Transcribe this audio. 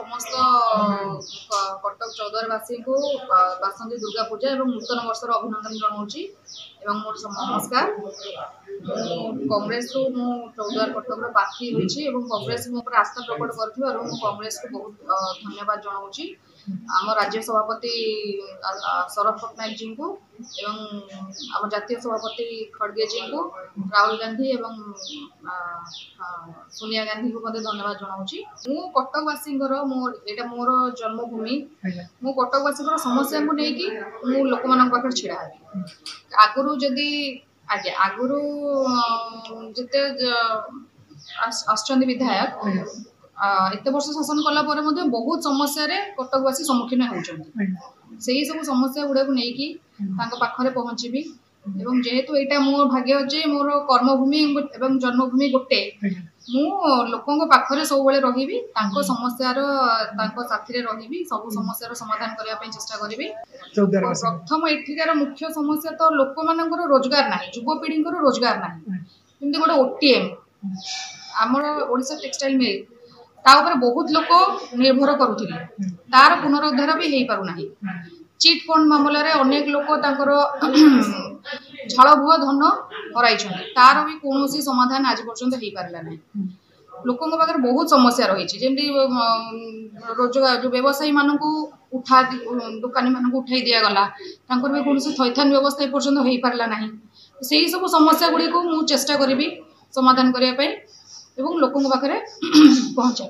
समस्त कटक चौद्वारवासी को बासंती दुर्गा पूजा और नूतन वर्षर अभिनंदन जनाऊँगी। मोर नमस्कार। कांग्रेस रु चौद्वार कटक प्रार्थी होती कांग्रेस मो आस्था प्रकट कर कांग्रेस को बहुत धन्यवाद जनाऊँगी। आम राज्य सभापति शरद पट्टनायक जी को आम जातीय सभापति खड़गे जी को राहुल गांधी एवं सोनिया गांधी को धन्यवाद जनाऊँगी। मु कटकवासी यहाँ मोर जन्मभूमि मु कटकवासी समस्या को लेकिन मु लोक मान पाखे छिड़ा आगुरी जदि आगे आगुरी जिते आसचंदी विधायक एत वर्ष शासन कला बहुत समस्या कटकवासी सम्मुखीन होती सब समस्या गुड़ा को पाखरे पहुँचबी एवं जेहेतु यहाँ मो भाग्य जे मोर कर्मभूमि एवं जन्मभूमि गोटे मु लोकों पाखरे सब रही समस्यार साथी रही सब समस्यार समाधान करने चेष्टा करी। प्रथम एठिकार मुख्य समस्या तो लोक मानकर रोजगार ना युवपीढ़ी रोजगार ना जमी गोटे ओटीएम आमर ओडिशा टेक्सटाइल मिल तापर बहुत लोक निर्भर करुले तार पुनरुद्धार भी हो पारना। चिट फंड मामलें अनेक लोक झाड़ भुआ धन हर तार भी कौन समाधान आज पर्यंत हो पारा ना। लोकों पाखे बहुत समस्या रही जमी रोजगार जो व्यवसायी मान उठा दुकानी मान उठाई दिगला भी कौन थैथान व्यवस्था पर्यटन हो पारा ना। से सब समस्या गुड़ी को मु चेष्टा करी समाधान करने लोकों पाखे पहुँचा।